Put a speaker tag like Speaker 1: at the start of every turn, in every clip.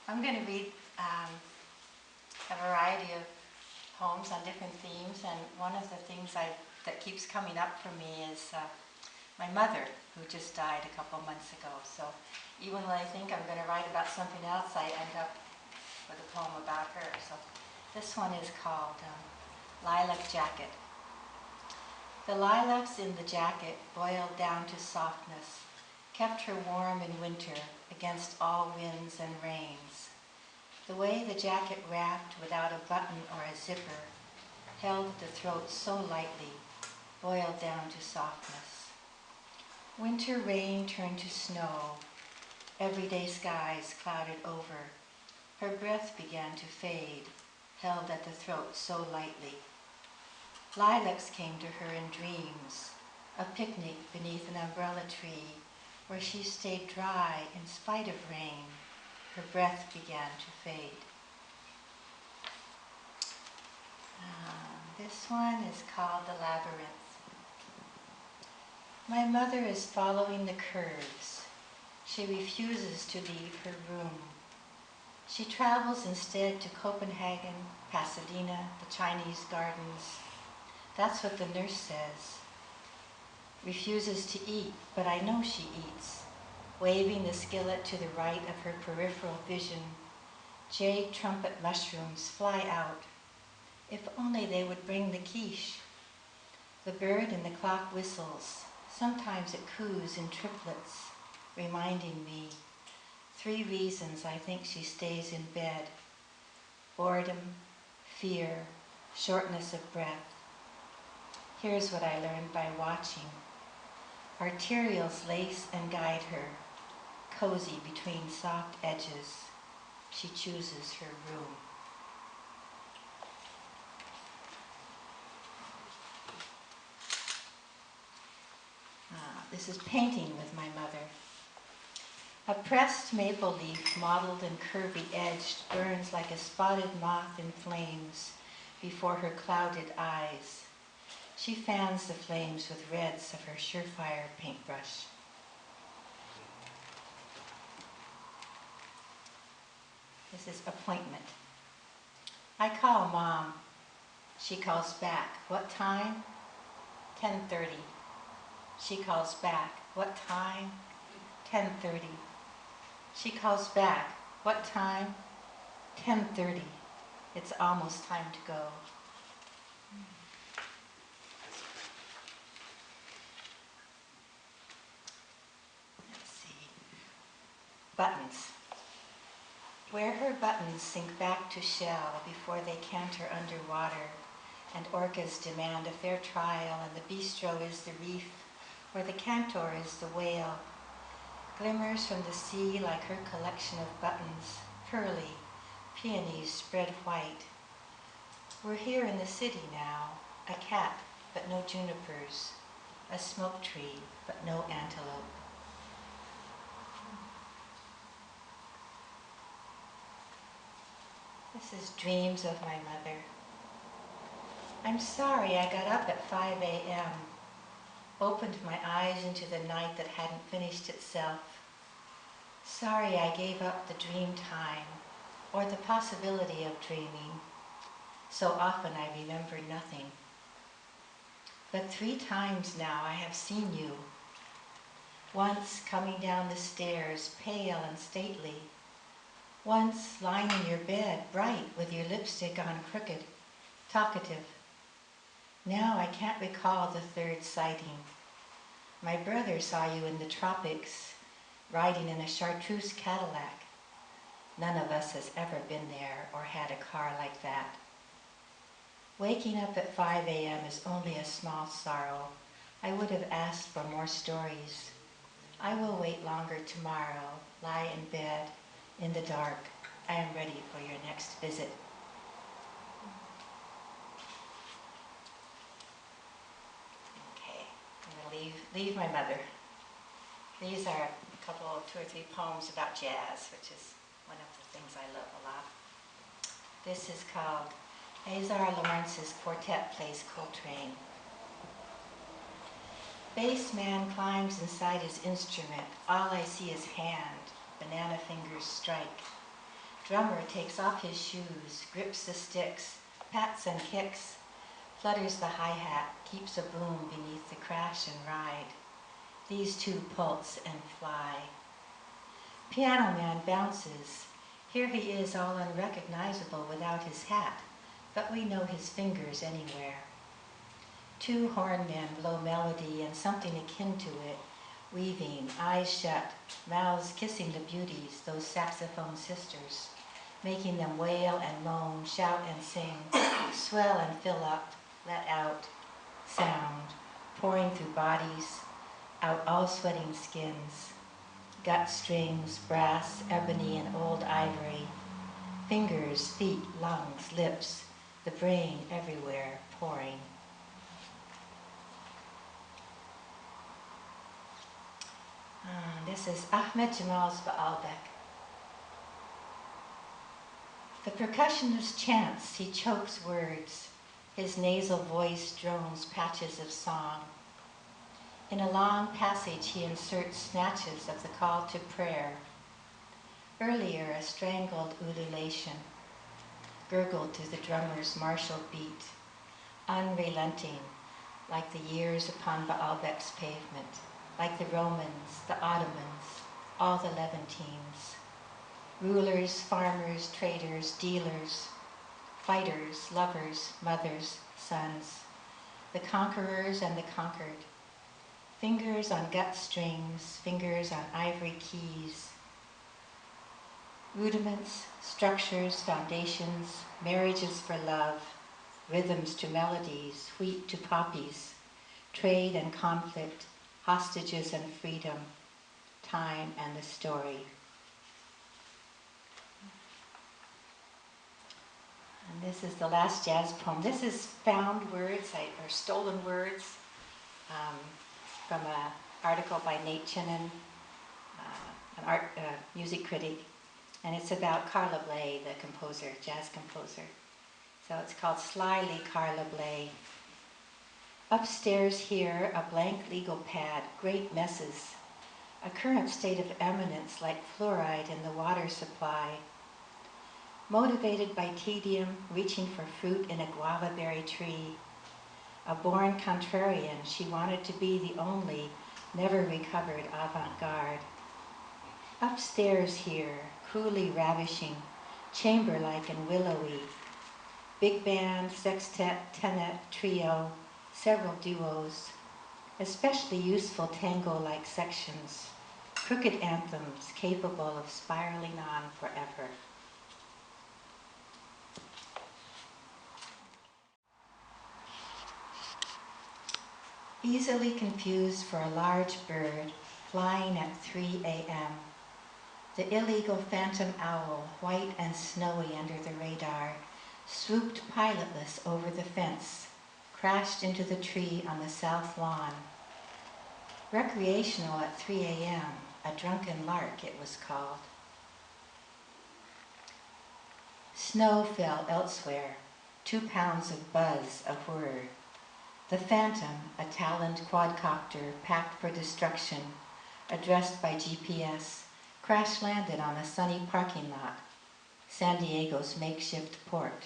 Speaker 1: I'm going to read a variety of poems on different themes, and one of the things that keeps coming up for me is my mother, who just died a couple months ago. So even when I think I'm going to write about something else, I end up with a poem about her. So this one is called Lilac Jacket. The lilacs in the jacket boiled down to softness, kept her warm in winter against all winds and rains. The way the jacket wrapped without a button or a zipper held the throat so lightly, boiled down to softness. Winter rain turned to snow, everyday skies clouded over. Her breath began to fade, held at the throat so lightly. Lilacs came to her in dreams, a picnic beneath an umbrella tree where she stayed dry in spite of rain. Her breath began to fade. This one is called The Labyrinth. My mother is following the curves. She refuses to leave her room. She travels instead to Copenhagen, Pasadena, the Chinese gardens. That's what the nurse says. Refuses to eat, but I know she eats. Waving the skillet to the right of her peripheral vision, jade trumpet mushrooms fly out. If only they would bring the quiche. The bird in the clock whistles. Sometimes it coos in triplets, reminding me 3 reasons I think she stays in bed: boredom, fear, shortness of breath. Here's what I learned by watching. Arterials lace and guide her, cozy between soft edges. She chooses her room. This is Painting with My Mother. A pressed maple leaf, mottled and curvy-edged, burns like a spotted moth in flames before her clouded eyes. She fans the flames with reds of her surefire paintbrush. This is Appointment. I call Mom. She calls back. What time? 10:30. She calls back. What time? 10:30. She calls back. What time? 10:30. It's almost time to go. Let's see. Buttons. Where her buttons sink back to shell before they canter underwater, and orcas demand a fair trial, and the bistro is the reef, where the cantor is the whale. Glimmers from the sea like her collection of buttons, pearly, peonies spread white. We're here in the city now, a cat, but no junipers, a smoke tree, but no antelope. This is Dreams of My Mother. I'm sorry I got up at 5 a.m., opened my eyes into the night that hadn't finished itself. Sorry I gave up the dream time, or the possibility of dreaming. So often I remember nothing. But 3 times now I have seen you. Once coming down the stairs, pale and stately. Once lying in your bed, bright, with your lipstick on crooked, talkative. Now I can't recall the 3rd sighting. My brother saw you in the tropics, riding in a chartreuse Cadillac. None of us has ever been there or had a car like that. Waking up at 5 a.m. is only a small sorrow. I would have asked for more stories. I will wait longer tomorrow, lie in bed, in the dark. I am ready for your next visit. Okay, I'm going to leave my mother. These are a couple, 2 or 3 poems about jazz, which is one of the things I love a lot. This is called Azar Lawrence's Quartet Plays Coltrane. Bass man climbs inside his instrument. All I see is hand, banana fingers strike. Drummer takes off his shoes, grips the sticks, pats and kicks, flutters the hi-hat, keeps a boom beneath the crash and ride. These two pulse and fly. Piano man bounces. Here he is all unrecognizable without his hat, but we know his fingers anywhere. Two horn men blow melody and something akin to it, weaving, eyes shut, mouths kissing the beauties, those saxophone sisters, making them wail and moan, shout and sing, swell and fill up, let out, sound, pouring through bodies, out all sweating skins, gut strings, brass, ebony, and old ivory, fingers, feet, lungs, lips, the brain everywhere, pouring. This is Ahmed Jamal's Baalbek. The percussionist chants, he chokes words. His nasal voice drones patches of song. In a long passage, he inserts snatches of the call to prayer. Earlier, a strangled ululation, gurgled through the drummer's martial beat, unrelenting, like the years upon Baalbek's pavement, like the Romans, the Ottomans, all the Levantines, rulers, farmers, traders, dealers, fighters, lovers, mothers, sons, the conquerors and the conquered, fingers on gut strings, fingers on ivory keys, rudiments, structures, foundations, marriages for love, rhythms to melodies, wheat to poppies, trade and conflict, hostages and freedom, time and the story. And this is the last jazz poem. This is found words, or stolen words, from an article by Nate Chinnan, an music critic, and it's about Carla Bley, the composer, jazz composer. So it's called Slyly Carla Bley. Upstairs here, a blank legal pad, great messes, a current state of eminence like fluoride in the water supply. Motivated by tedium, reaching for fruit in a guava berry tree. A born contrarian, she wanted to be the only, never recovered avant-garde. Upstairs here, cruelly ravishing, chamber-like and willowy. Big band, sextet, tenet, trio, several duos, especially useful tango-like sections, crooked anthems capable of spiraling on forever. Easily confused for a large bird flying at 3 a.m. The illegal phantom owl, white and snowy under the radar, swooped pilotless over the fence, crashed into the tree on the south lawn. Recreational at 3 a.m., a drunken lark it was called. Snow fell elsewhere, 2 pounds of buzz, a whir. The Phantom, a taloned quadcopter packed for destruction, addressed by GPS, crash-landed on a sunny parking lot, San Diego's makeshift port.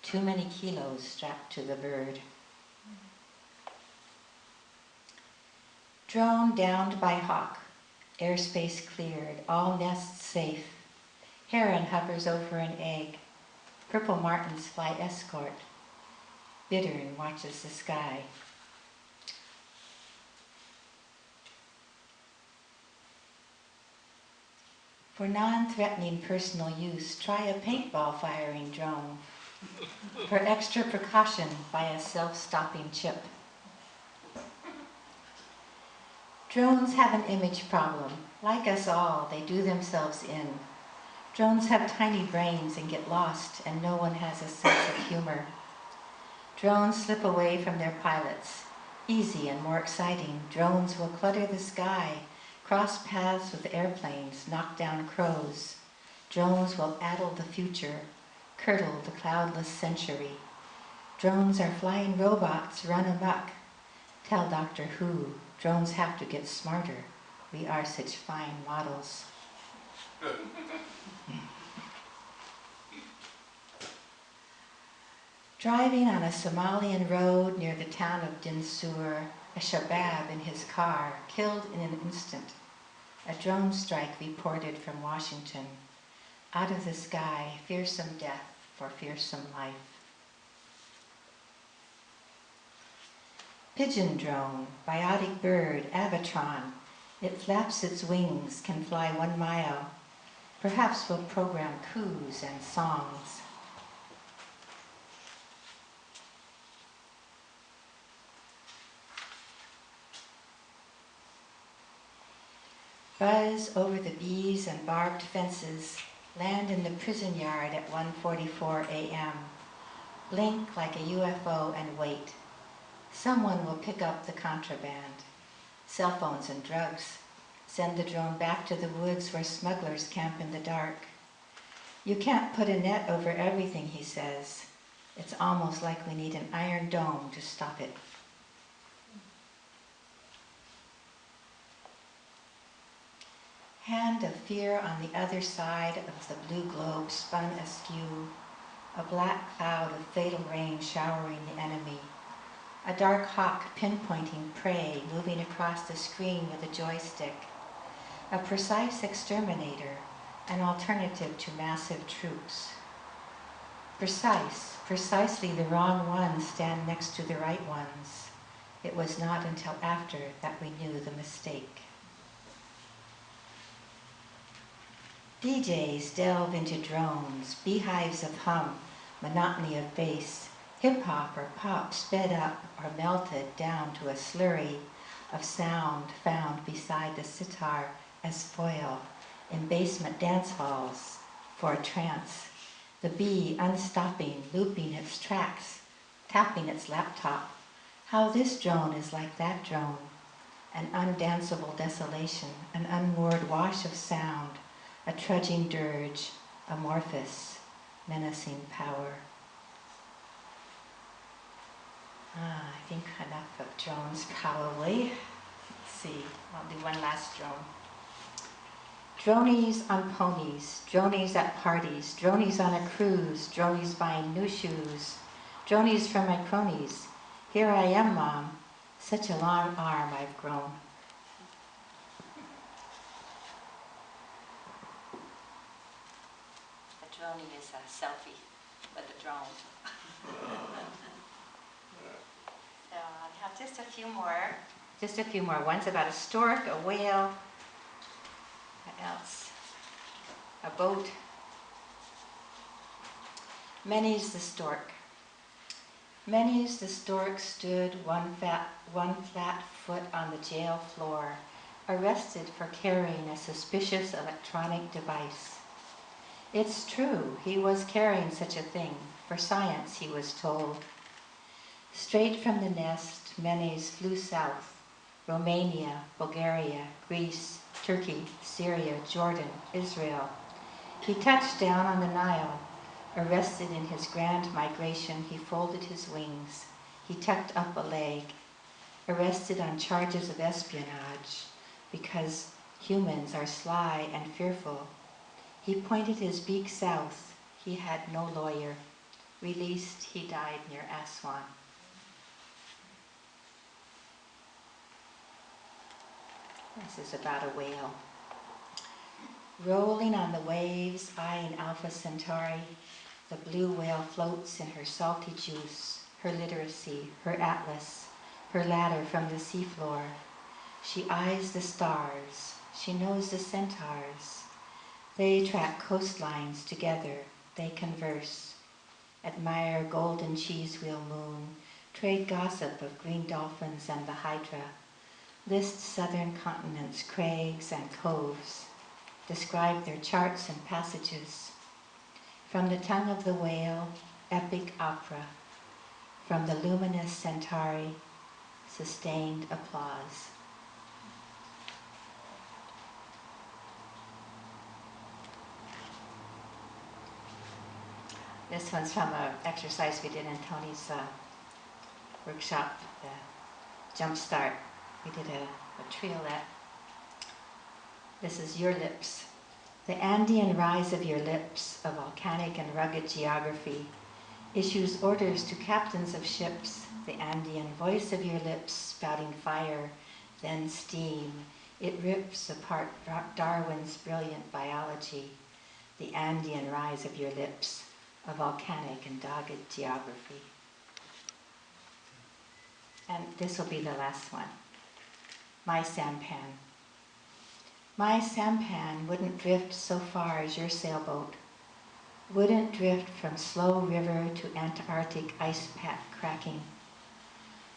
Speaker 1: Too many kilos strapped to the bird. Drone downed by hawk, airspace cleared, all nests safe. Heron hovers over an egg. Purple martins fly escort. Bittern watches the sky. For non-threatening personal use, try a paintball firing drone. For extra precaution, buy a self-stopping chip. Drones have an image problem. Like us all, they do themselves in. Drones have tiny brains and get lost, and no one has a sense of humor. Drones slip away from their pilots. Easy and more exciting, drones will clutter the sky, cross paths with airplanes, knock down crows. Drones will addle the future, curdle the cloudless century. Drones are flying robots, run amok. Tell Doctor Who, drones have to get smarter. We are such fine models. Driving on a Somalian road near the town of Dinsur, a shabab in his car killed in an instant. A drone strike reported from Washington. Out of the sky, fearsome death for fearsome life. Pigeon drone, biotic bird, Avatron. It flaps its wings, can fly 1 mile. Perhaps will program coups and songs. Buzz over the bees and barbed fences, land in the prison yard at 1:44 a.m. Blink like a UFO and wait. Someone will pick up the contraband. Cell phones and drugs. Send the drone back to the woods where smugglers camp in the dark. You can't put a net over everything, he says. It's almost like we need an iron dome to stop it. Hand of fear on the other side of the blue globe spun askew, a black cloud of fatal rain showering the enemy, a dark hawk pinpointing prey moving across the screen with a joystick, a precise exterminator, an alternative to massive troops. Precisely the wrong ones stand next to the right ones. It was not until after that we knew the mistake. DJs delve into drones, beehives of hum, monotony of bass, hip-hop or pop sped up or melted down to a slurry of sound found beside the sitar as foil in basement dance halls for a trance, the bee unstopping, looping its tracks, tapping its laptop. How this drone is like that drone, an undanceable desolation, an unmoored wash of sound, a trudging dirge, amorphous, menacing power. I think enough of drones, probably. Let's see, I'll do one last drone. Dronies on ponies, dronies at parties, dronies on a cruise, dronies buying new shoes, dronies from my cronies. Here I am, Mom, such a long arm I've grown. The dronie is a selfie with a drone. So I have just a few more. One's about a stork, a whale, what else? A boat. Many's the stork. Many's the stork stood one flat foot on the jail floor, arrested for carrying a suspicious electronic device. It's true, he was carrying such a thing, for science, he was told. Straight from the nest, Menes flew south, Romania, Bulgaria, Greece, Turkey, Syria, Jordan, Israel. He touched down on the Nile. Arrested in his grand migration, he folded his wings. He tucked up a leg. Arrested on charges of espionage, because humans are sly and fearful. He pointed his beak south. He had no lawyer. Released, he died near Aswan. This is about a whale. Rolling on the waves, eyeing Alpha Centauri, the blue whale floats in her salty juice, her literacy, her atlas, her ladder from the seafloor. She eyes the stars. She knows the centaurs. They track coastlines together. They converse. Admire golden cheese wheel moon. Trade gossip of green dolphins and the hydra. List southern continents, crags and coves. Describe their charts and passages. From the tongue of the whale, epic opera. From the luminous centauri, sustained applause. This one's from an exercise we did in Tony's workshop, the Jump Start. We did a triolet. This is your lips. The Andean rise of your lips, a volcanic and rugged geography. issues orders to captains of ships, the Andean voice of your lips spouting fire, then steam. It rips apart Darwin's brilliant biology, the Andean rise of your lips, a volcanic and dogged geography. And this will be the last one. My sampan. My sampan wouldn't drift so far as your sailboat, wouldn't drift from slow river to Antarctic ice pack cracking.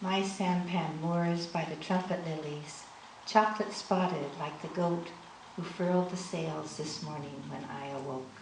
Speaker 1: My sampan moors by the trumpet lilies, chocolate spotted like the goat who furled the sails this morning when I awoke.